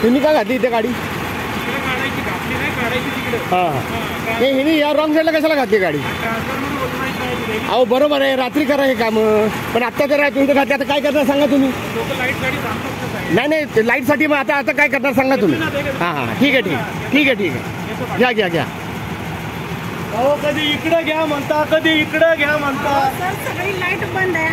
तुम्ही का घातली इथे गाडी? हां नाही हिने या रॉंग साईडला कशाला घातली गाडी? अहो बरोबर आहे, रात्री करा हे काम, पण आत्ता तर तुम्ही तर घातली, आता काय करणार सांगा तुम्ही? नाही नाही लाईटसाठी मग आता आता काय करणार सांगा तुम्ही? हां हां ठीक आहे ठीक आहे ठीक आहे ठीक आहे घ्या घ्या घ्या. अहो कधी इकडे घ्या म्हणता, कधी इकडे घ्या म्हणता. लाईट बंद आहे.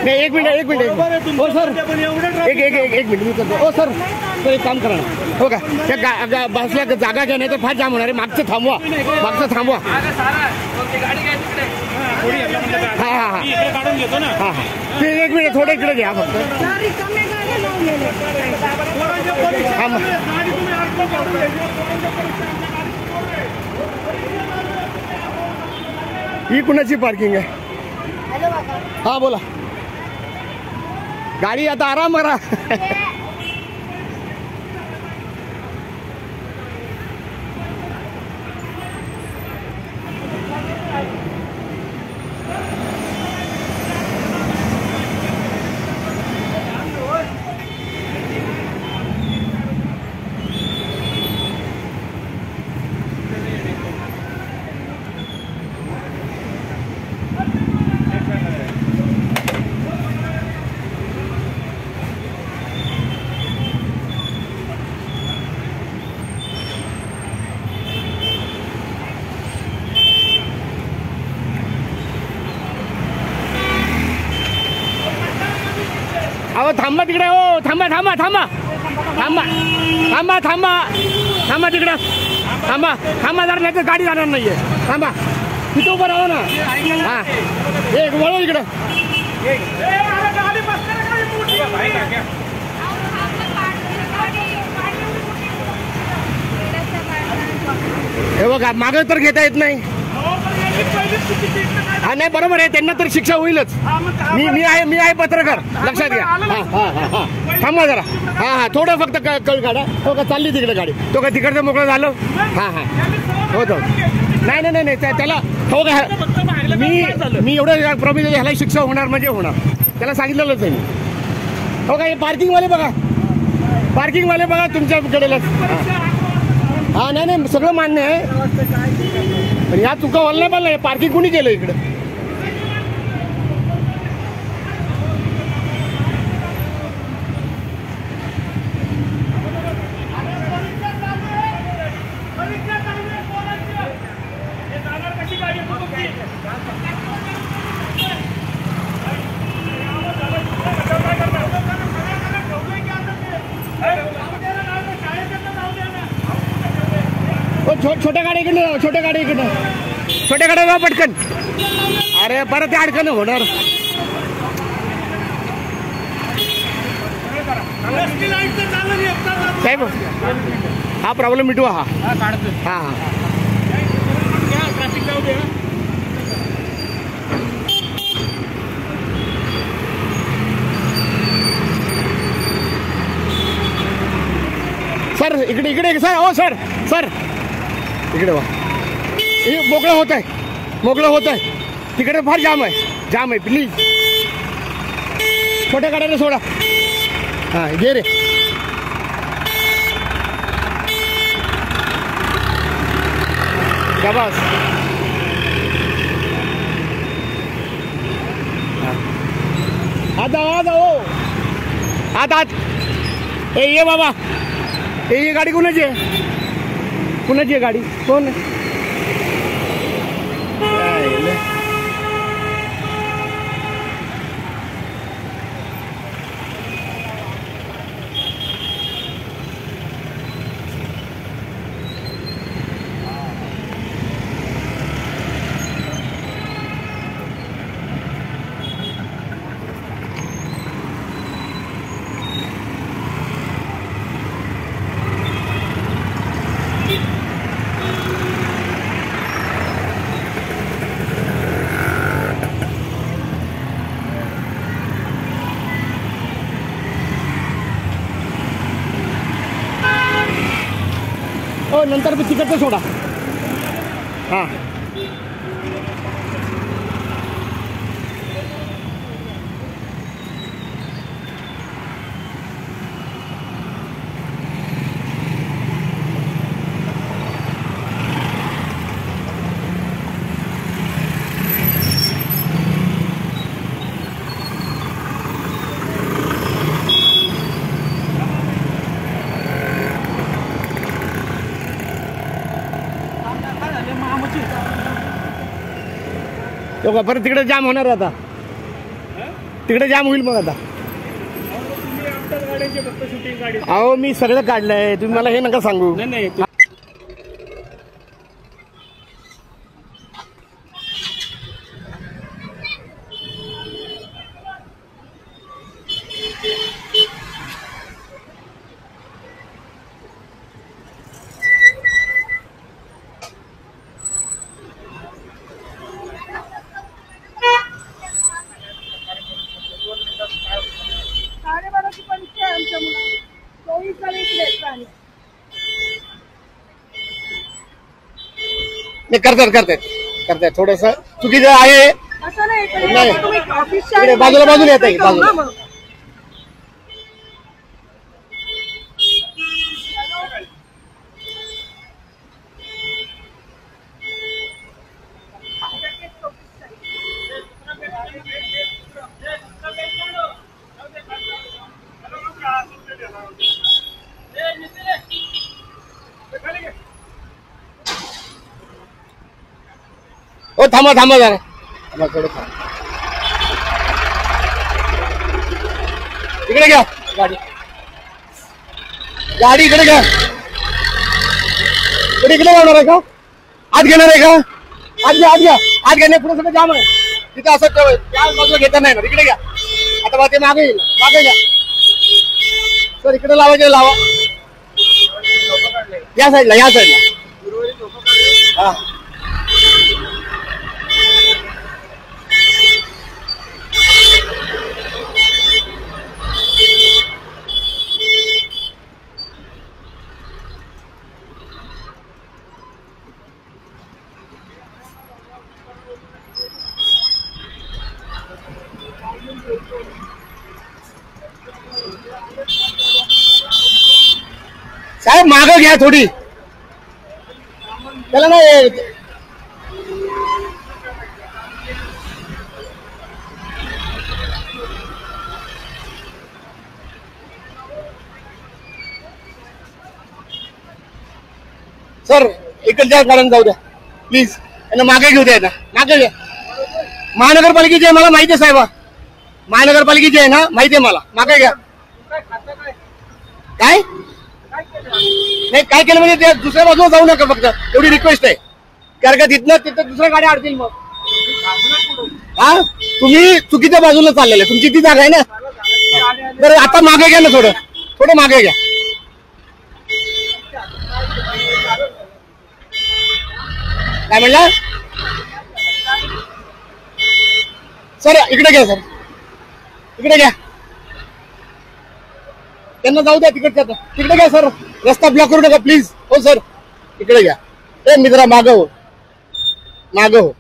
नाही एक मिनिट एक मिनिट हो सर, एक एक एक एक मिनिट मी करतो. हो सर तर एक काम करा ना, हो का त्या बसल्या जागा घ्या, नाही तर फार जाम होणार आहे. मागचं थांबवा, मागचं थांबवा. हां हां हां हां हां ते एक मिनिट थोडं इकडे घ्या फक्त. हां ही कुणाची पार्किंग आहे? हा बोला. गाडी आता आराम करा. अहो थांबा तिकडे, हो थांबा थांबा थांबा थांबा थांबा थांबा थांबा तिकडं थांबा थांबा जरा, नाही तर गाडी जाणार नाहीये. थांबा तिथं उभं राहा ना. हां एक वळव इकडं. हे बघा मागं तर घेता येत नाही. हा नाही बरोबर आहे, त्यांना तर शिक्षा होईलच. मी आहे पत्रकार, लक्षात घ्या. हां हां हां हां थांबा जरा. हां हां थोडं फक्त कळ काढा. हो का चालली तिकडे गाडी, तो का तिकडचं मोकळं झालं. हां हां हो तो नाही नाही नाही त्याला हो का मी एवढं प्रॉब्लेम ह्याला शिक्षा होणार म्हणजे होणार, त्याला सांगितलेलंच आहे मी. हो का हे पार्किंगवाले बघा, पार्किंगवाले बघा तुमच्याकडेलाच. हां नाही नाही सगळं मान्य आहे, पण ह्या चुका व्हायला नाही पाहिजे. पार्किंग कोणी केलं इकडं? छोट्या गाडीकडनं जाऊ, छोट्या गाडीकडनं, छोट्या गाड्या जाऊ पटकन. अरे परत ते अडकणं होणार. साहेब हा प्रॉब्लेम मिटवा. हा हां हां सर इकडे इकडे सर. हो सर सर इकडे वा. हे मोकळं होत आहे, मोकळं होत आहे. तिकडे फार जाम आहे, जाम आहे. प्लीज छोट्या गाड्याला सोडा. हां घे रे. शाबास. आता आत हो, आत आत. ये बाबा, ये गाडी कोणाची आहे? कुणाची आहे गाडी? कोण? हो नंतर तिकडचं सोडा. हां हो का? परत तिकडे जाम होणार आता, तिकडे जाम होईल मग आता. तुम्ही आमच्याच गाड्यांचे फक्त शूटिंग गाडी. अहो मी सगळं काढलंय, तुम्ही मला हे नका सांगू. नाही करतायत थोडस चुकीचं आहे. नाही बाजूला येत आहे बाजूला. हो थांबा जरा, थोडं थांबा. इकडे घ्या गाडी इकडे घ्या. इकडे लावणार आहे का? आत घेणार आहे का? आत घ्या पुढे सगळं जाम आहे तिथं. असं त्या बाजूला घेता नाही ना. इकडे घ्या. आता बा ते मागे येईल, मागे घ्या सर. इकडे लावायचे लावा, या साईडला हा. साहेब मागं घ्या थोडी, त्याला नाही. सर इकडच्या गाड्यानं जाऊ द्या प्लीज. यांना मागे घेऊ द्या ना, मागे घ्या. महानगरपालिकेची आहे मला माहिती आहे साहेब, महानगरपालिकेची आहे ना माहिती आहे मला. मागे घ्या. काय नाही काय केलं म्हणजे ते दुसऱ्या बाजूला जाऊ नका फक्त, एवढी रिक्वेस्ट आहे. कारण का तिथं दुसऱ्या गाड्या अडतील मग. हा तुम्ही चुकीच्या बाजूला चाललेलं, तुमची ती जागा आहे ना. बरं आता मागे घ्या ना, थोडं मागे घ्या. काय म्हणला सर? इकडे घ्या सर, इकडे घ्या. त्यांना जाऊ द्या तिकडच्या, तिकडे घ्या सर. रस्ता ब्लॉक करू नका प्लीज. हो सर इकडे घ्या. ए मित्रा मागं हो,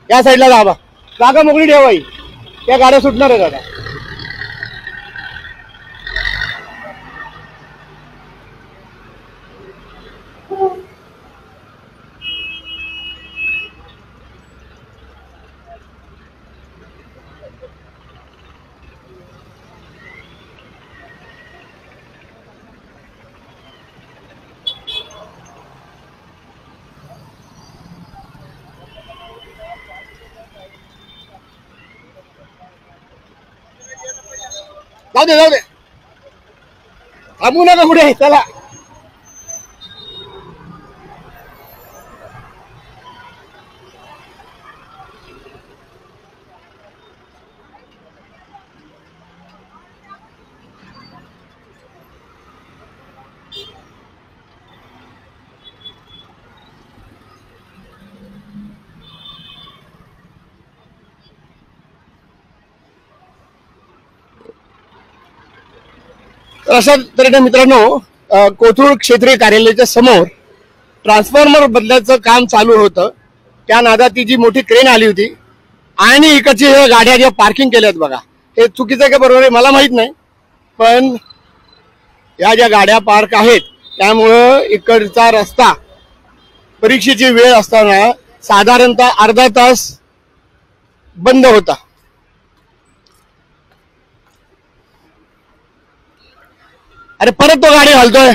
या साईडला जावा. जागा मोकळी ठेवाई, त्या गाड्या सुटणार आहे दादा. जाऊ दे थांबू नका कुठे. चला अशा तऱ्हेने मित्रांनो कोथरूड क्षेत्रीय कार्यालयाच्या समोर ट्रान्सफॉर्मर बदलायचं काम चालू होतं. त्या नादात ती जी मोठी क्रेन आली होती आणि इकडची गाड्या ज्या पार्किंग केल्यात बघा, हे चुकीचं आहे का बरोबर आहे मला माहित नाही, पण या ज्या गाड्या पार्क आहेत त्यामुळं इकडचा रस्ता परीक्षेची वेळ असताना साधारणतः अर्धा तास बंद होता. अरे परत तो गाडी घालतोय.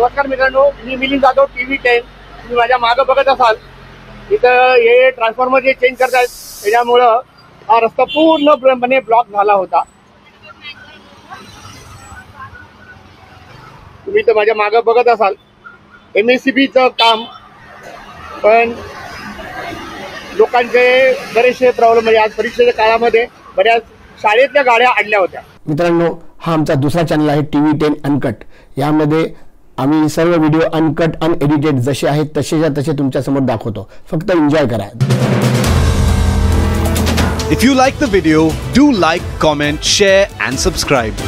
नमस्कार मित्रांनो, मी मिलिंद जाधव, TV10. तुम्ही माझ्या मागं बघत असाल, इथं हे ट्रान्सफॉर्मर जे चेंज करतायत त्याच्यामुळं हा रस्ता पूर्णपणे ब्लॉक झाला होता. तुम्ही तर माझ्या मागं बघत असाल MSCBचं काम, पण लोकांचे बरेचसे प्रॉब्लेम म्हणजे आज परीक्षेच्या काळामध्ये बऱ्याच शाळेतल्या गाड्या आणल्या होत्या. मित्रांनो, हा आमचा दुसरा चॅनल आहे TV10 अनकट. यामध्ये आम्ही सर्व व्हिडिओ अनकट अनएडिटेड जसे आहेत तसेच्या तसे तुमच्या समोर दाखवतो. फक्त एन्जॉय करा. If you like the video, do like, comment, share and subscribe.